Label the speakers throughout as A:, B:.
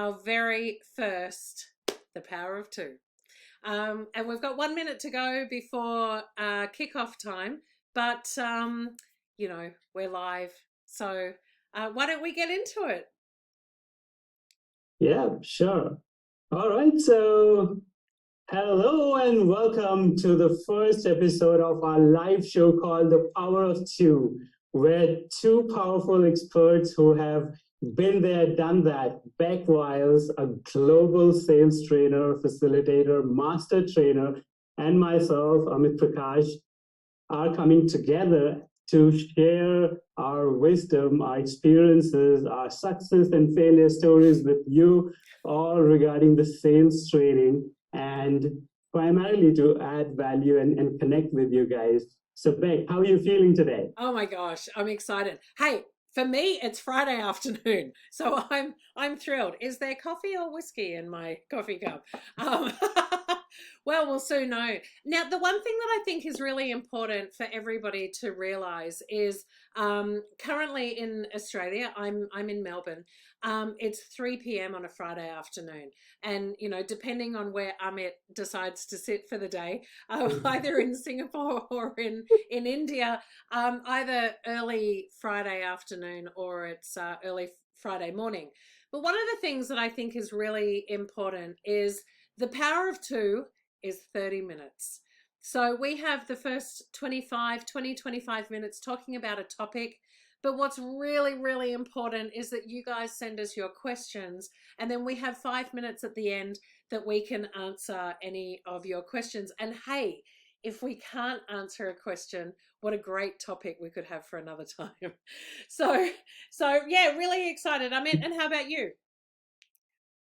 A: Our very first, the power of two. And we've got 1 minute to go before kickoff time, but we're live. So why don't we get into it?
B: Yeah, sure. All right. So, hello and welcome to the first episode of our live show called The Power of Two, where two powerful experts who have been there, done that, Bec Wiles, a global sales trainer, facilitator, master trainer, and myself, Amit Prakash, are coming together to share our wisdom, our experiences, our success and failure stories with you, all regarding the sales training, and primarily to add value and connect with you guys. So, Bec, how are you feeling today?
A: Oh my gosh, I'm excited. Hey, for me, it's Friday afternoon, so I'm thrilled. Is there coffee or whiskey in my coffee cup? Um, well, we'll soon know. Now, the one thing that I think is really important for everybody to realize is currently in Australia, I'm in Melbourne. It's 3 p.m. on a Friday afternoon, and depending on where Amit decides to sit for the day, either in Singapore or in India, either early Friday afternoon or it's early Friday morning. But one of the things that I think is really important is the power of two is 30 minutes. So we have the first 25 minutes talking about a topic. But what's really, really important is that you guys send us your questions, and then we have 5 minutes at the end that we can answer any of your questions. And hey, if we can't answer a question, what a great topic we could have for another time. So, so yeah, really excited. I mean, and how about you?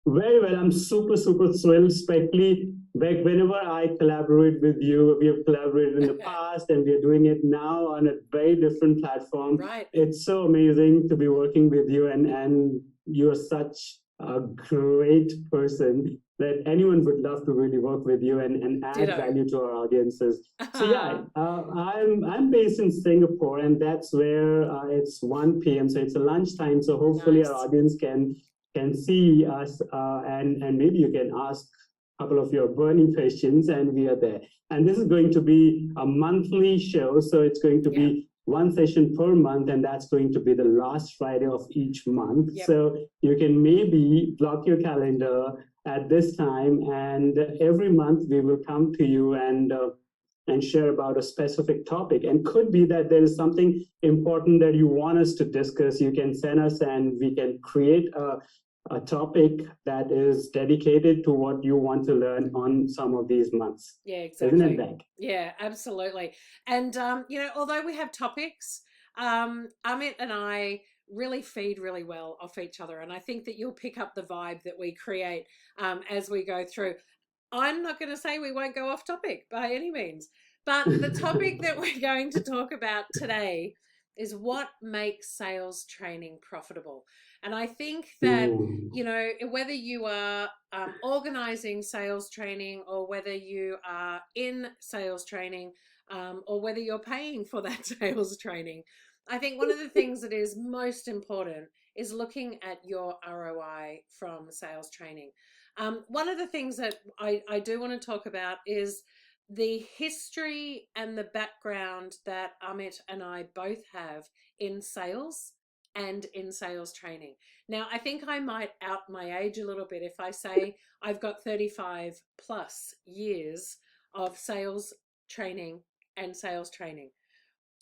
B: Very well. I'm super, super thrilled, especially back whenever I collaborate with you. We have collaborated in the past and we're doing it now on a very different platform.
A: Right.
B: It's so amazing to be working with you, and you're such a great person that anyone would love to really work with you and add
A: Ditto.
B: value to our audiences. So yeah, I'm based in Singapore, and that's where it's 1 p.m. So it's a lunchtime. So hopefully
A: Nice.
B: our audience can see us, and maybe you can ask a couple of your burning questions, and we are there. And this is going to be a monthly show, so it's going to be one session per month, and that's going to be the last Friday of each month. So you can maybe block your calendar at this time, and every month we will come to you and share about a specific topic. And could be that there is something important that you want us to discuss. You can send us, and we can create a topic that is dedicated to what you want to learn on some of these months.
A: Yeah, exactly.
B: Isn't it, Bec?
A: Yeah, absolutely. And although we have topics, Amit and I really feed really well off each other, and I think that you'll pick up the vibe that we create as we go through. I'm not going to say we won't go off topic by any means, but the topic that we're going to talk about today is what makes sales training profitable. And I think that, whether you are organizing sales training, or whether you are in sales training, or whether you're paying for that sales training, I think one of the things that is most important is looking at your ROI from sales training. One of the things that I do want to talk about is the history and the background that Amit and I both have in sales and in sales training. Now, I think I might out my age a little bit if I say I've got 35 plus years of sales training and sales training.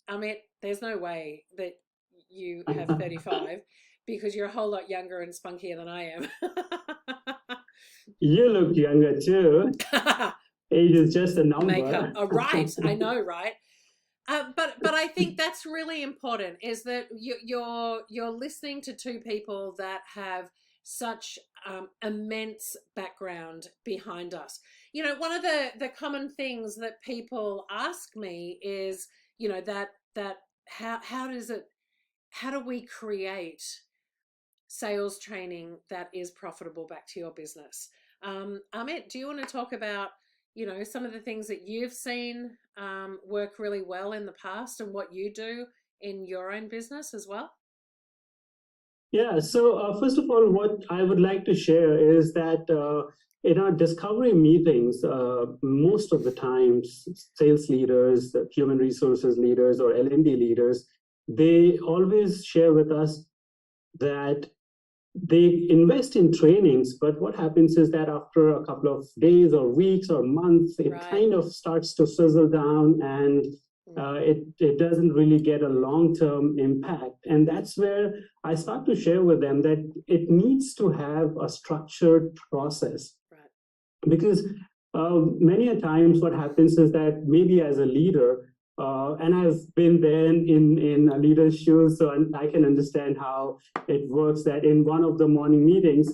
A: Amit, there's no way that you have 35 because you're a whole lot younger and spunkier than I am.
B: You look younger too. Age is just a number.
A: Makeup. Oh, right. I know, right? But I think that's really important, is that you're listening to two people that have such immense background behind us. One of the common things that people ask me is, that how do we create sales training that is profitable back to your business? Amit, do you want to talk about, some of the things that you've seen work really well in the past and what you do in your own business as well?
B: Yeah, so first of all, what I would like to share is that in our discovery meetings, most of the times, sales leaders, human resources leaders, or L&D leaders, they always share with us that they invest in trainings, but what happens is that after a couple of days or weeks or months, it
A: Right.
B: kind of starts to sizzle down, and it doesn't really get a long-term impact. And that's where I start to share with them that it needs to have a structured process,
A: Right.
B: because many a times what happens is that maybe as a leader, and I've been there in a leader's shoes, so I can understand how it works. That in one of the morning meetings,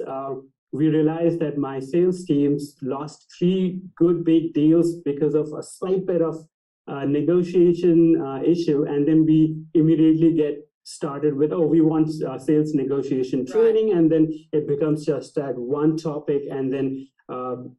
B: we realized that my sales teams lost three good big deals because of a slight bit of negotiation issue, and then we immediately get started with, oh, we want sales negotiation
A: Right.
B: training, and then it becomes just that one topic, and then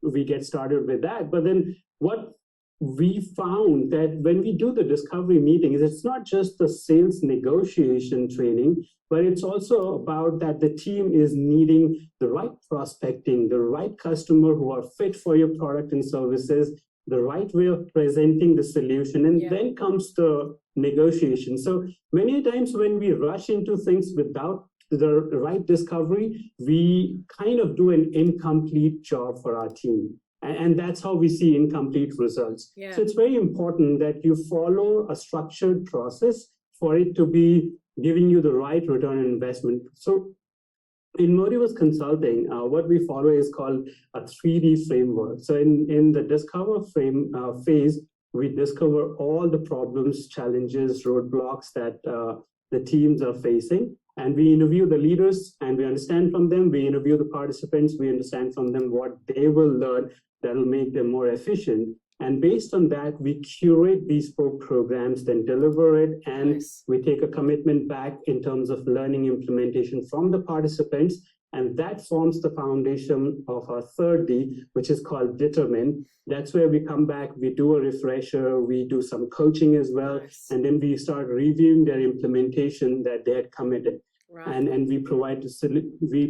B: we get started with that. But then what we found that when we do the discovery meetings, it's not just the sales negotiation training, but it's also about that the team is needing the right prospecting, the right customer who are fit for your product and services, the right way of presenting the solution, and then comes the negotiation. So many times when we rush into things without the right discovery, we kind of do an incomplete job for our team. And that's how we see incomplete results.
A: Yeah.
B: So it's very important that you follow a structured process for it to be giving you the right return on investment. So in Motivus Consulting, what we follow is called a 3D framework. So in the discover phase, we discover all the problems, challenges, roadblocks that the teams are facing. And we interview the leaders and we understand from them. We interview the participants. We understand from them what they will learn that will make them more efficient. And based on that, we curate bespoke programs, then deliver it, and we take a commitment back in terms of learning implementation from the participants. And that forms the foundation of our third D, which is called determine. That's where we come back, we do a refresher, we do some coaching as well, and then we start reviewing their implementation that they had committed. Right. And we provide we're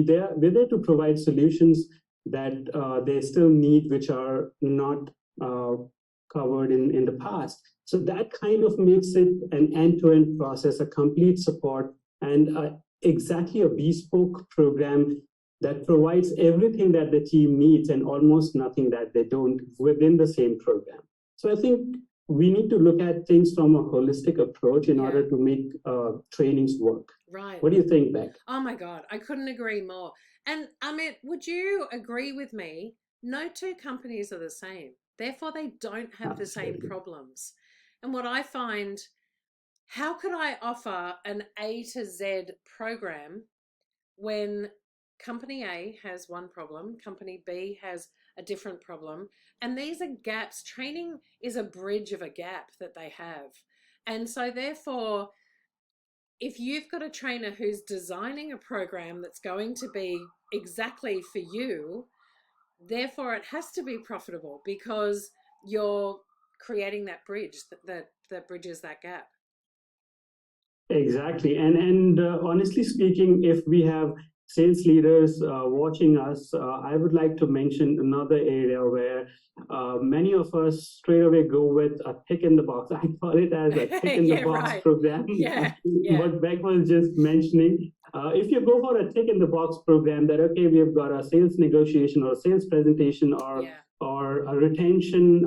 B: there to provide solutions that they still need, which are not covered in the past. So that kind of makes it an end-to-end process, a complete support, and exactly a bespoke program that provides everything that the team needs and almost nothing that they don't within the same program. So I think we need to look at things from a holistic approach in order to make trainings work.
A: Right.
B: What do you think, Bec?
A: Oh my God, I couldn't agree more. And Amit, would you agree with me? No two companies are the same. Therefore, they don't have the same problems. And what I find, how could I offer an A to Z program when company A has one problem, company B has a different problem, and these are gaps? Training is a bridge of a gap that they have. And so, therefore, if you've got a trainer who's designing a program that's going to be exactly for you, therefore it has to be profitable because you're creating that bridge that bridges that gap.
B: Exactly. And honestly speaking, if we have sales leaders watching us, I would like to mention another area where many of us straight away go with a tick in the box. I call it as a tick in the box program. What Bec was just mentioning. If you go for a tick in the box program, that okay, we have got a sales negotiation or a sales presentation or a retention,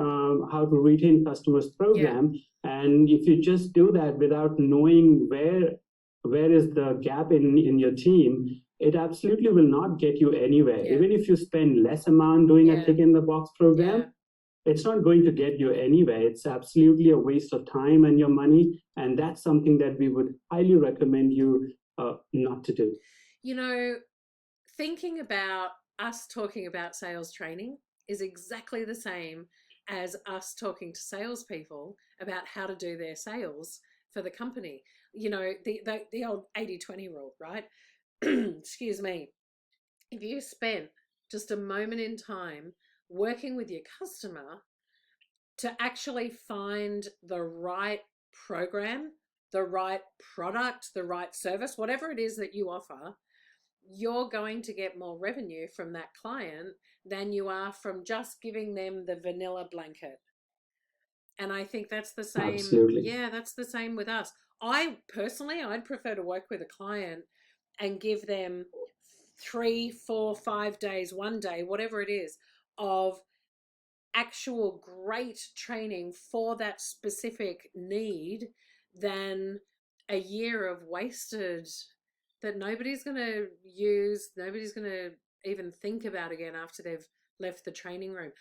B: how to retain customers program. And if you just do that without knowing where is the gap in your team, it absolutely will not get you anywhere. Even if you spend less amount doing a tick in the box program, it's not going to get you anywhere. It's absolutely a waste of time and your money. And that's something that we would highly recommend you not to do.
A: You know, thinking about us talking about sales training is exactly the same as us talking to salespeople about how to do their sales for the company. You know, the old 80-20 rule, right? Excuse me. If you spent just a moment in time working with your customer to actually find the right program the right product, the right service, whatever it is that you offer, you're going to get more revenue from that client than you are from just giving them the vanilla blanket. And I think that's the same.
B: Absolutely.
A: Yeah, that's the same with us. I personally, I'd prefer to work with a client and give them 3, 4, 5 days, one day, whatever it is, of actual great training for that specific need than a year of wasted that nobody's going to use, nobody's going to even think about again after they've left the training room.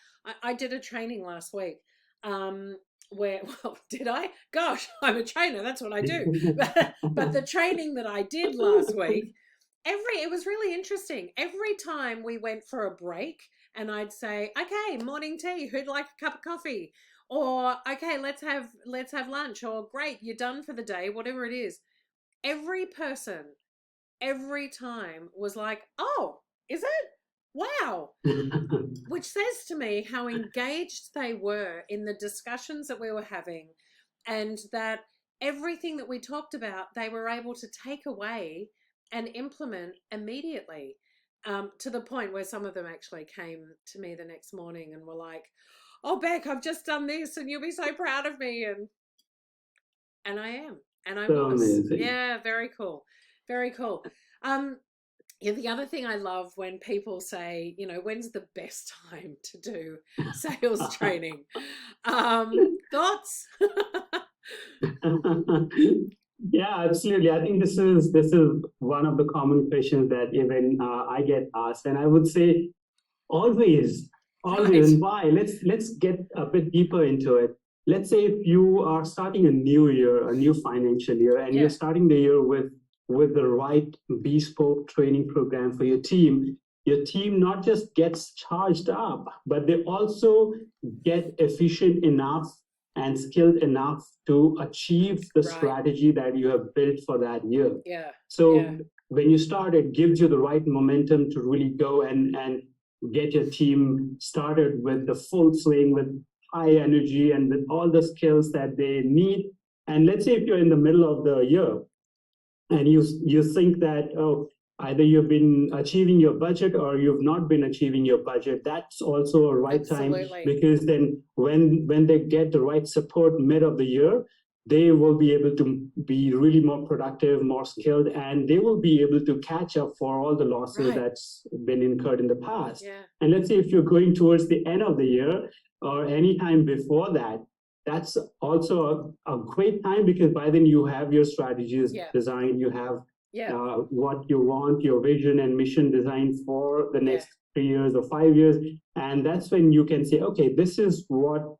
A: I did a training last week where, well, did I? Gosh, I'm a trainer. That's what I do. But the training that I did last week, it was really interesting. Every time we went for a break and I'd say, okay, morning tea, who'd like a cup of coffee? Or, okay, let's have lunch. Or, great, you're done for the day, whatever it is. Every person, every time was like, oh, is it? Wow. Which says to me how engaged they were in the discussions that we were having, and that everything that we talked about, they were able to take away and implement immediately, to the point where some of them actually came to me the next morning and were like, oh, Bec, I've just done this and you'll be so proud of me. And I am. And I
B: So
A: was.
B: amazing.
A: Yeah, very cool. Very cool. Yeah, the other thing I love when people say, when's the best time to do sales training? Thoughts?
B: Yeah, absolutely. I think this is one of the common questions that even I get asked, and I would say always,
A: Right.
B: and why? Let's get a bit deeper into it. Let's say if you are starting a new year, a new financial year, and
A: Yeah.
B: you're starting the year with the right bespoke training program for your team not just gets charged up, but they also get efficient enough and skilled enough to achieve the
A: Right.
B: strategy that you have built for that year.
A: Yeah.
B: So when you start, it gives you the right momentum to really go and get your team started with the full swing, with high energy and with all the skills that they need. And let's say if you're in the middle of the year and you think that, oh, either you've been achieving your budget or you've not been achieving your budget, that's also a right
A: Absolutely.
B: time, because then when they get the right support mid of the year, they will be able to be really more productive, more skilled, and they will be able to catch up for all the losses that's been incurred in the past.
A: Yeah.
B: And let's say if you're going towards the end of the year or any time before that, that's also a great time, because by then you have your strategies designed, you have what you want, your vision and mission designed for the next 3 years or 5 years. And that's when you can say, okay, this is what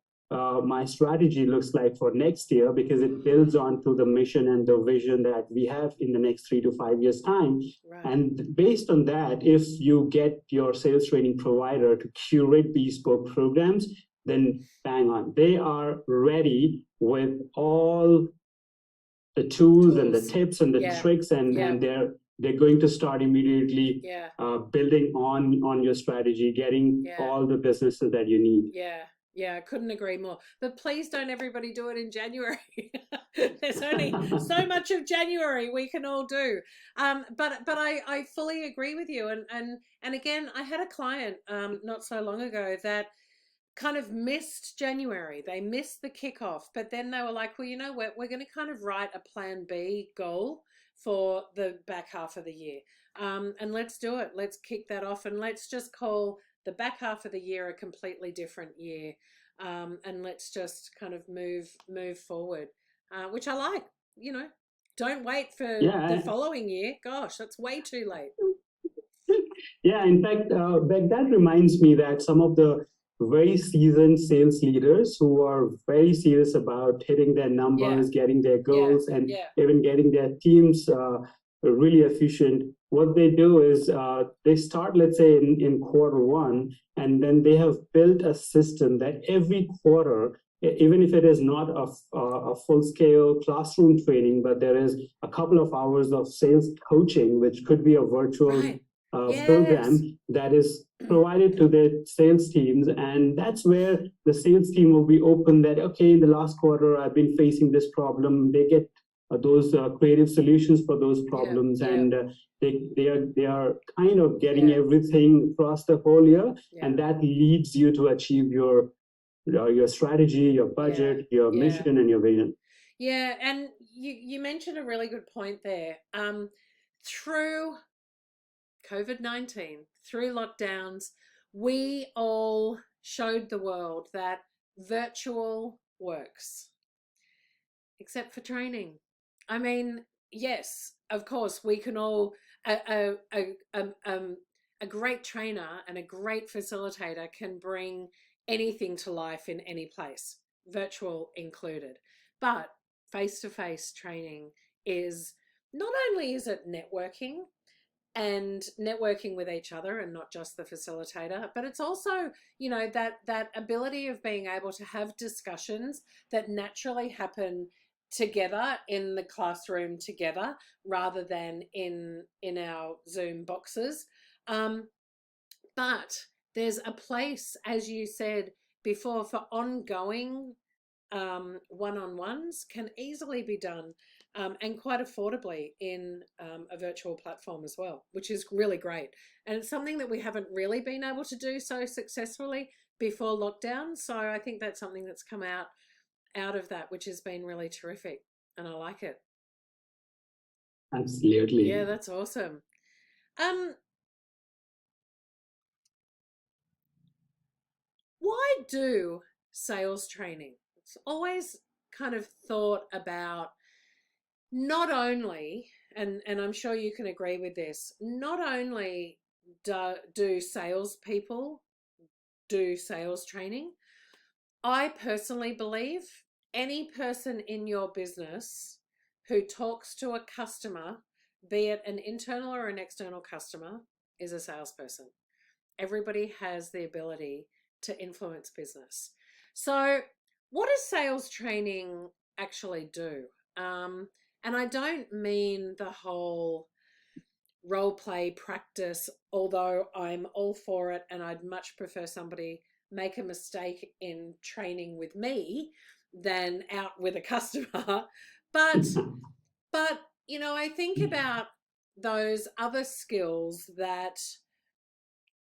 B: my strategy looks like for next year, because it builds onto the mission and the vision that we have in the next 3 to 5 years time.
A: Right.
B: And based on that, if you get your sales training provider to curate bespoke programs, then bang on, they are ready with all the tools and the tips and the tricks, and they're going to start immediately building on your strategy, getting all the businesses that you need.
A: Yeah, I couldn't agree more. But please don't everybody do it in January. There's only so much of January we can all do. But I fully agree with you. And again, I had a client not so long ago that kind of missed January. They missed the kickoff, but then they were like, well, we're going to kind of write a plan B goal for the back half of the year. And let's do it. Let's kick that off, and let's just call the back half of the year a completely different year. And let's just kind of move forward, which I like. Don't wait for the following year. Gosh, that's way too late.
B: Yeah, in fact, Bec, that reminds me that some of the very seasoned sales leaders who are very serious about hitting their numbers, getting their goals, and even getting their teams really efficient, what they do is they start, let's say, in quarter one, and then they have built a system that every quarter, even if it is not a full-scale classroom training, but there is a couple of hours of sales coaching, which could be a virtual program that is provided to the sales teams. And that's where the sales team will be open that, okay, in the last quarter, I've been facing this problem. They get those creative solutions for those problems, and they are kind of getting everything across the whole year, and that leads you to achieve your strategy, your budget, your mission, and your vision.
A: Yeah, and you mentioned a really good point there. Through COVID-19, through lockdowns, we all showed the world that virtual works, except for training. I mean, yes, of course, we can all a great trainer and a great facilitator can bring anything to life in any place, virtual included. But face-to-face training is not only is it networking and networking with each other and not just the facilitator, but it's also, you know, that ability of being able to have discussions that naturally happen together in the classroom together rather than in our Zoom boxes. But there's a place, as you said before, for ongoing one-on-ones can easily be done and quite affordably in a virtual platform as well, which is really great. And it's something that we haven't really been able to do so successfully before lockdown. So I think that's something that's come out of that, which has been really terrific. And I like it.
B: Absolutely.
A: Yeah, that's awesome. Why do sales training? It's always kind of thought about not only, and I'm sure you can agree with this, not only do salespeople do sales training, I personally believe any person in your business who talks to a customer, be it an internal or an external customer, is a salesperson. Everybody has the ability to influence business. So what does sales training actually do? And I don't mean the whole role play practice, although I'm all for it and I'd much prefer somebody make a mistake in training with me than out with a customer. But you know, I think about those other skills that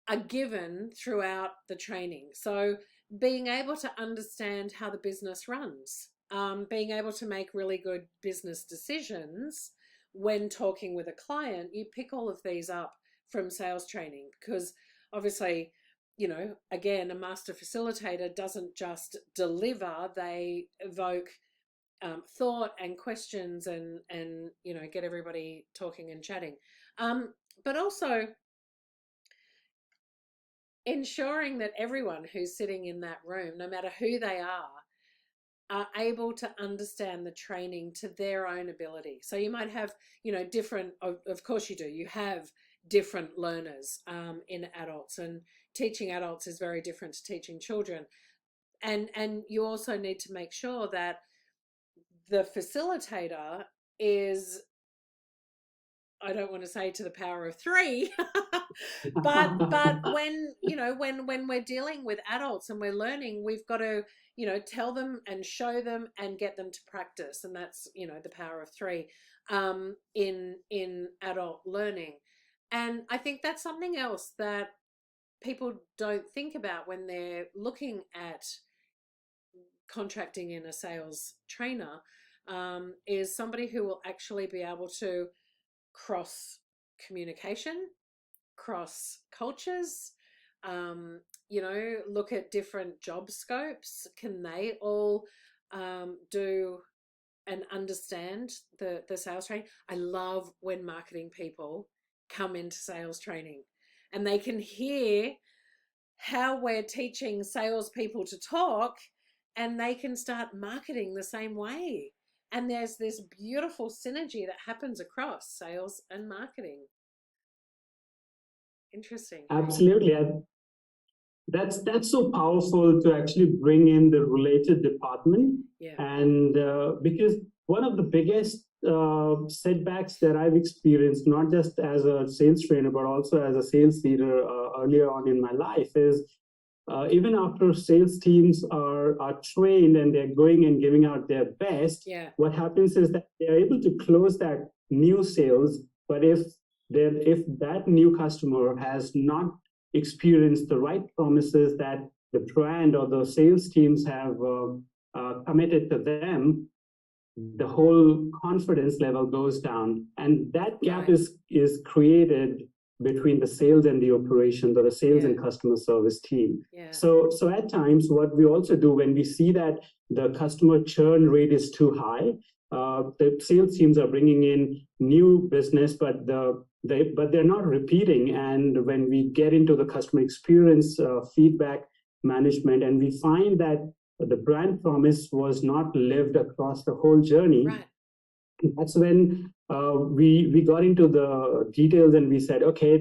A: are given throughout the training. So being able to understand how the business runs, being able to make really good business decisions when talking with a client, you pick all of these up from sales training because obviously, you know, again, a master facilitator doesn't just deliver, they evoke thought and questions and you know, get everybody talking and chatting. But also ensuring that everyone who's sitting in that room, no matter who they are able to understand the training to their own ability. So you might have, you know, different, of course you do, you have different learners in adults, and teaching adults is very different to teaching children. And you also need to make sure that the facilitator is, I don't want to say to the power of 3, but when, you know, when we're dealing with adults and we're learning, we've got to, you know, tell them and show them and get them to practice, and that's, you know, the power of 3 in adult learning. And I think that's something else that people don't think about when they're looking at contracting in a sales trainer, is somebody who will actually be able to cross communication, cross cultures, you know, look at different job scopes. Can they all do and understand the sales training? I love when marketing people come into sales training and they can hear how we're teaching salespeople to talk, and they can start marketing the same way. And there's this beautiful synergy that happens across sales and marketing. Interesting.
B: Absolutely. That's so powerful to actually bring in the related department. And because one of the biggest setbacks that I've experienced, not just as a sales trainer, but also as a sales leader earlier on in my life, is even after sales teams are trained and they're going and giving out their best,
A: Yeah.
B: what happens is that they're able to close that new sales. But if that new customer has not experienced the right promises that the brand or the sales teams have committed to them, the whole confidence level goes down, and that gap
A: Right.
B: is created between the sales and the operations, or the sales
A: Yeah.
B: and customer service team.
A: Yeah.
B: So at times, what we also do when we see that the customer churn rate is too high, the sales teams are bringing in new business, but they're not repeating. And when we get into the customer experience feedback management, and we find that the brand promise was not lived across the whole journey,
A: Right.
B: that's when we got into the details, and we said, okay,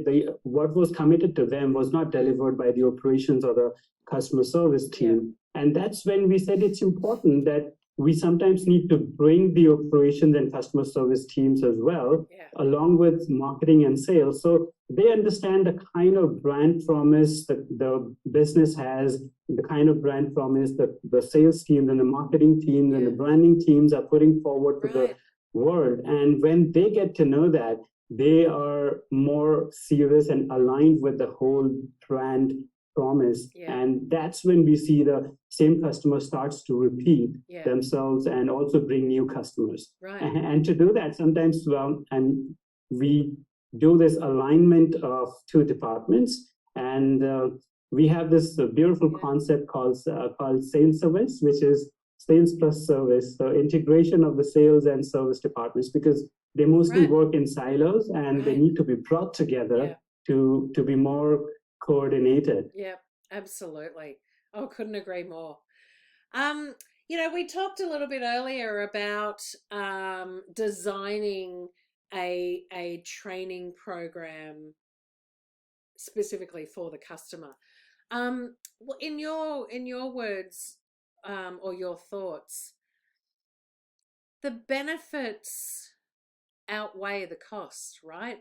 B: what was committed to them was not delivered by the operations or the customer service team.
A: Yeah.
B: And that's when we said it's important that we sometimes need to bring the operations and customer service teams as well,
A: Yeah.
B: along with marketing and sales, so they understand the kind of brand promise that the business has, the kind of brand promise that the sales teams and the marketing teams and the branding teams are putting forward to the world. And when they get to know that, they are more serious and aligned with the whole brand promise. And that's when we see the same customer starts to repeat themselves and also bring new customers.
A: Right.
B: And to do that, sometimes and we do this alignment of two departments, and we have this beautiful concept called sales service, which is sales plus service, so integration of the sales and service departments, because they mostly work in silos, and they need to be brought together to be more coordinated.
A: Yeah, absolutely. Oh, couldn't agree more. We talked a little bit earlier about designing a training program specifically for the customer. In your words, or your thoughts, the benefits outweigh the cost, right?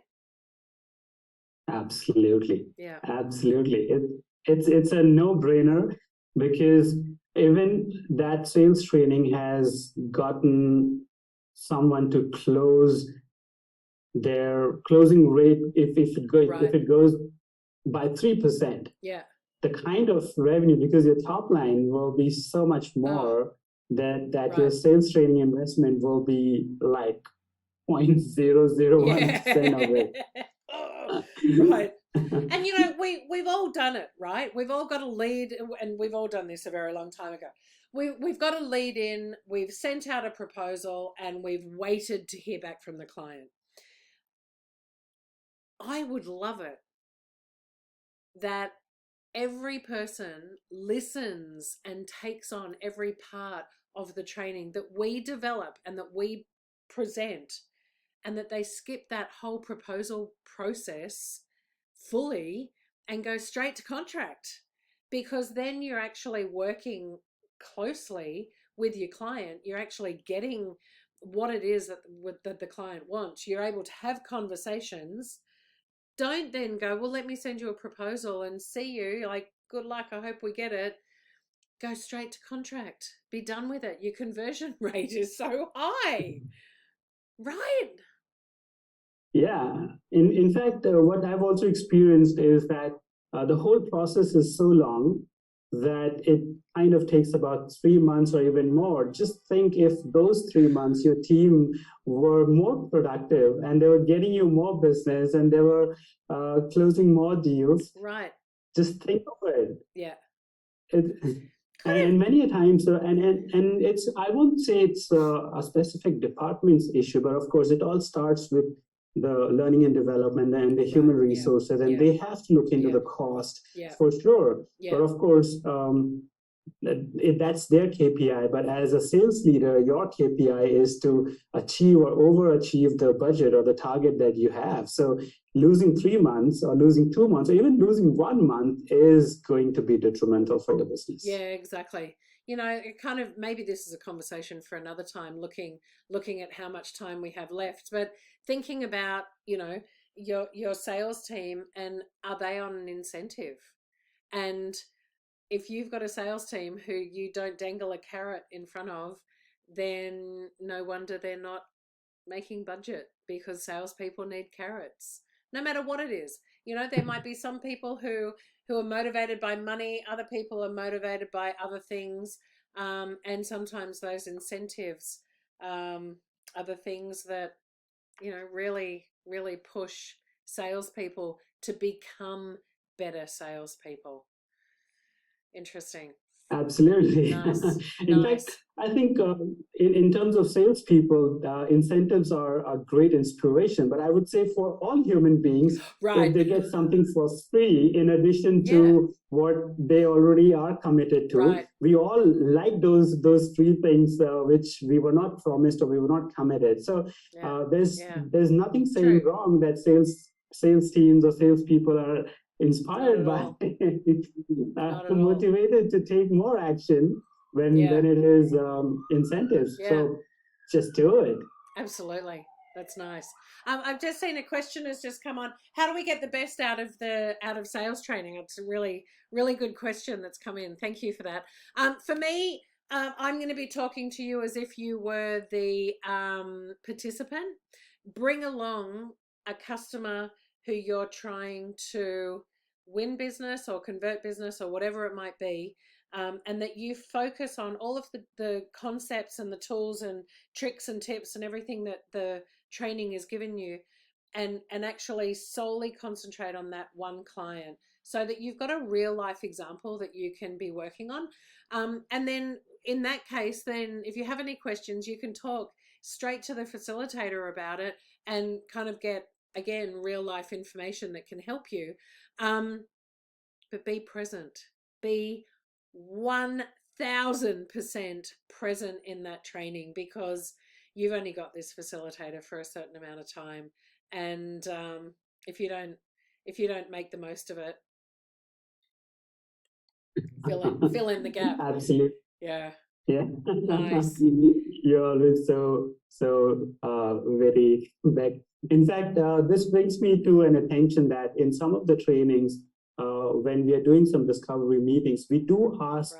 B: Absolutely.
A: Yeah.
B: Absolutely. It's a no-brainer, because even that sales training has gotten someone to close their closing rate if it goes by 3%.
A: Yeah.
B: The kind of revenue, because your top line will be so much more, that your sales training investment will be like 0.001% of it.
A: Right. And we've all done it, right? We've all got a lead, and we've all done this a very long time ago. We've got a lead in, we've sent out a proposal, and we've waited to hear back from the client. I would love it that every person listens and takes on every part of the training that we develop and that we present, and that they skip that whole proposal process fully and go straight to contract, because then you're actually working closely with your client. You're actually getting what it is that the client wants. You're able to have conversations. Don't then go, well, let me send you a proposal and see you. Like, good luck. I hope we get it. Go straight to contract. Be done with it. Your conversion rate is so high. Right.
B: Yeah. In fact, what I've also experienced is that the whole process is so long that it kind of takes about 3 months or even more. Just think, if those 3 months your team were more productive and they were getting you more business and they were closing more deals.
A: Right.
B: Just think of it.
A: Yeah.
B: And many times, and it's, I won't say it's a specific department's issue, but of course it all starts with the learning and development and the human resources, and they have to look into the cost for sure. But of course, that's their KPI. But as a sales leader, your KPI is to achieve or overachieve the budget or the target that you have. So losing 3 months or losing 2 months or even losing 1 month is going to be detrimental for the business.
A: Yeah, exactly. It kind of, maybe this is a conversation for another time, looking at how much time we have left, but thinking about, your sales team, and are they on an incentive? And if you've got a sales team who you don't dangle a carrot in front of, then no wonder they're not making budget, because salespeople need carrots, no matter what it is. There might be some people who are motivated by money, other people are motivated by other things, and sometimes those incentives are the things that really, really push salespeople to become better salespeople. Interesting.
B: Absolutely.
A: Nice.
B: In fact,
A: Nice.
B: I think in terms of salespeople, incentives are a great inspiration. But I would say for all human beings, if
A: Right.
B: they get something for free in addition
A: Yeah.
B: to what they already are committed to,
A: Right.
B: we all like those free things which we were not promised or we were not committed. So
A: Yeah.
B: there's
A: Yeah.
B: nothing saying
A: True.
B: wrong that sales teams or salespeople are inspired by
A: all. Not at all.
B: motivated to take more action when
A: Yeah.
B: it is incentives.
A: Yeah.
B: So just do it.
A: Absolutely. That's nice. I've just seen a question has just come on. How do we get the best out of sales training? It's a really, really good question that's come in. Thank you for that. For me, I'm going to be talking to you as if you were the participant. Bring along a customer who you're trying to win business or convert business or whatever it might be, and that you focus on all of the concepts and the tools and tricks and tips and everything that the training is given you, and actually solely concentrate on that one client, so that you've got a real life example that you can be working on. And then in that case, then if you have any questions, you can talk straight to the facilitator about it and kind of get, again, real life information that can help you. But be present. Be 1000% present in that training, because you've only got this facilitator for a certain amount of time, and if you don't make the most of it, fill in the gap.
B: Absolutely.
A: Yeah.
B: Yeah.
A: Nice.
B: You're always so very back. In fact, this brings me to an attention that in some of the trainings, when we are doing some discovery meetings, we do ask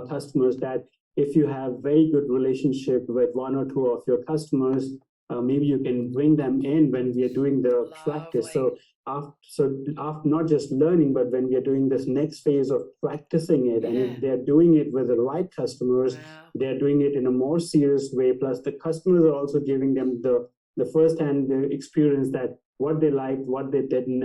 B: customers that if you have very good relationship with one or two of your customers, maybe you can bring them in when we are doing the practice. So after not just learning, but when we are doing this next phase of practicing it, and if they're doing it with the right customers, they're doing it in a more serious way. Plus, the customers are also giving them the first-hand experience that what they liked, what they didn't,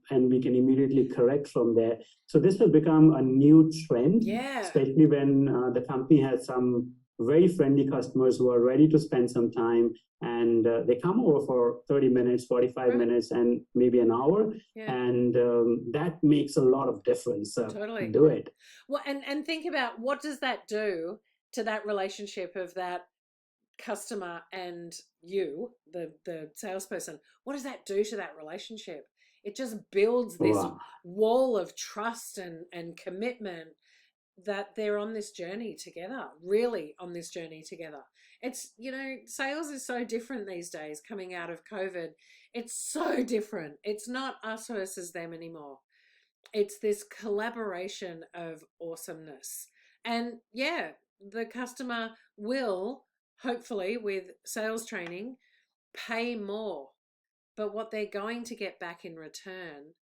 B: and we can immediately correct from there. So this has become a new trend, especially when the company has some very friendly customers who are ready to spend some time, and they come over for 30 minutes, 45 minutes, and maybe an hour. And that makes a lot of difference. So
A: Totally.
B: do it.
A: Well, and think about, what does that do to that relationship of that customer and you, the salesperson? What does that do to that relationship? It just builds this wall of trust and commitment, that they're on this journey together, really on this journey together. It's, sales is so different these days coming out of COVID. It's so different. It's not us versus them anymore. It's this collaboration of awesomeness. And the customer will, hopefully with sales training, pay more. But what they're going to get back in return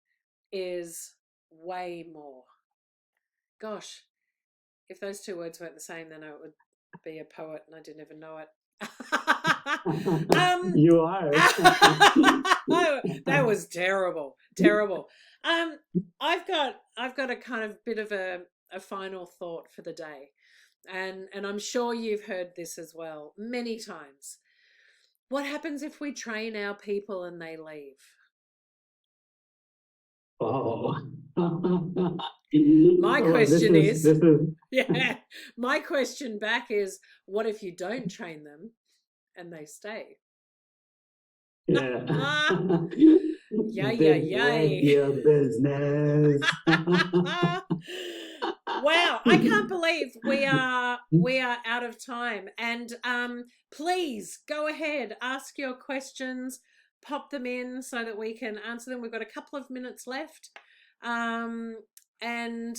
A: is way more. Gosh, if those two words weren't the same, then I would be a poet, and I didn't even know it.
B: You are.
A: That was terrible. I've got a kind of bit of a final thought for the day, and I'm sure you've heard this as well many times. What happens if we train our people and they leave?
B: Oh.
A: My question
B: this is
A: my question back is, what if you don't train them and they stay?
B: Yeah.
A: Yay.
B: Your business.
A: Wow, I can't believe we are out of time. And please go ahead, ask your questions, pop them in so that we can answer them. We've got a couple of minutes left. And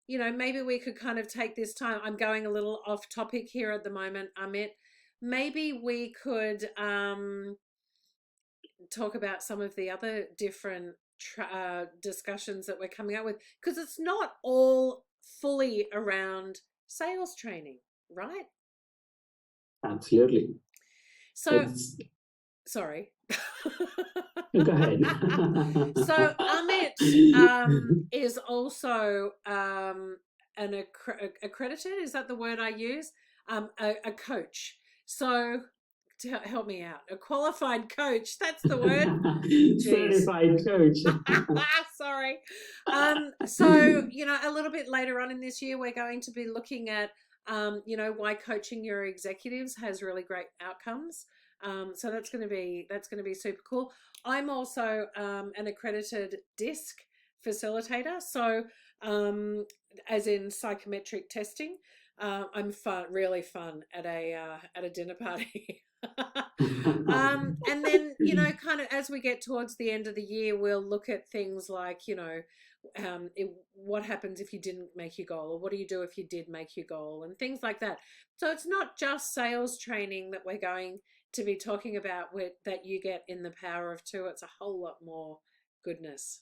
A: maybe we could kind of take this time. I'm going a little off topic here at the moment, Amit. Maybe we could talk about some of the other different discussions that we're coming up with, because it's not all fully around sales training, right?
B: Absolutely.
A: So, sorry.
B: Go ahead.
A: So Amit is also an accredited, is that the word I use? A coach. So to help me out, a qualified coach. That's the word.
B: Certified coach.
A: Sorry. So, a little bit later on in this year, we're going to be looking at, why coaching your executives has really great outcomes. So that's going to be super cool. I'm also an accredited DISC facilitator. So, as in psychometric testing. I'm really fun at a dinner party. And then, kind of as we get towards the end of the year, we'll look at things like, what happens if you didn't make your goal, or what do you do if you did make your goal, and things like that. So it's not just sales training that we're going to be talking about that you get in the Power of Two. It's a whole lot more goodness.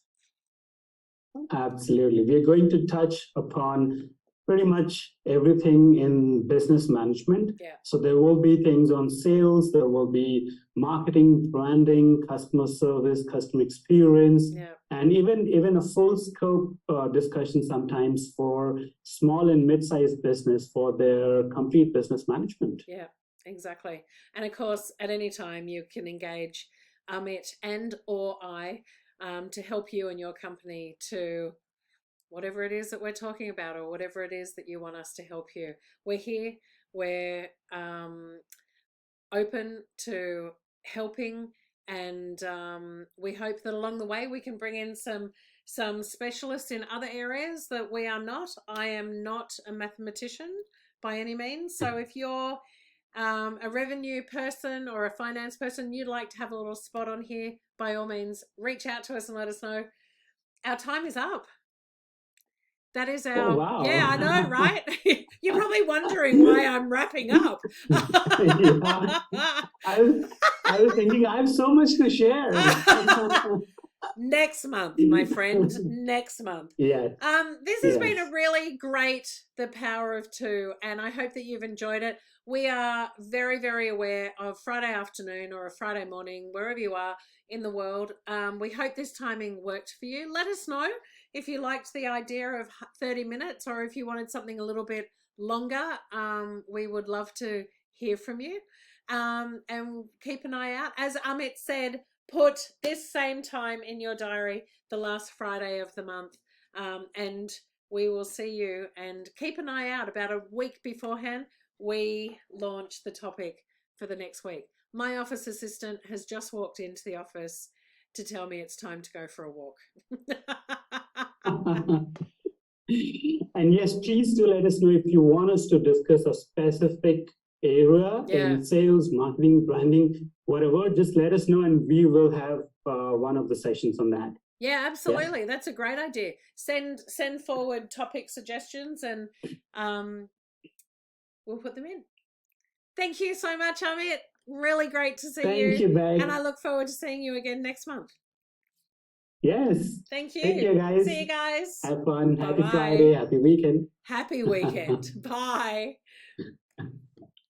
B: Absolutely. We're going to touch upon pretty much everything in business management.
A: Yeah.
B: So there will be things on sales, there will be marketing, branding, customer service, customer experience, and even a full scope discussion sometimes for small and mid-sized business for their complete business management.
A: Yeah, exactly. And of course, at any time you can engage Amit and or I to help you and your company to whatever it is that we're talking about, or whatever it is that you want us to help you. We're here. We're open to helping, and we hope that along the way we can bring in some specialists in other areas that we are not. I am not a mathematician by any means. So if you're a revenue person or a finance person, you'd like to have a little spot on here, by all means, reach out to us and let us know. Our time is up. That is our,
B: oh, wow.
A: Yeah, I know, right? You're probably wondering why I'm wrapping up.
B: Yeah. I was thinking I have so much to share.
A: Next month, my friend, next month.
B: Yeah.
A: This has been a really great, The Power of Two, and I hope that you've enjoyed it. We are very, very aware of Friday afternoon or a Friday morning, wherever you are in the world. We hope this timing worked for you. Let us know if you liked the idea of 30 minutes, or if you wanted something a little bit longer. We would love to hear from you. And keep an eye out. As Amit said, put this same time in your diary, the last Friday of the month, and we will see you. And keep an eye out. About a week beforehand, we launch the topic for the next week. My office assistant has just walked into the office to tell me it's time to go for a walk.
B: And yes, please do let us know if you want us to discuss a specific area in sales, marketing, branding, whatever. Just let us know and we will have one of the sessions on that.
A: Yeah, absolutely. Yeah. That's a great idea. Send forward topic suggestions, and we'll put them in. Thank you so much, Amit. Really great to see you.
B: Thank you, Bec.
A: And I look forward to seeing you again next month.
B: Yes.
A: Thank you.
B: Thank you, guys.
A: See you guys.
B: Have fun.
A: Bye-bye.
B: Happy Friday. Happy weekend.
A: Happy weekend. Bye.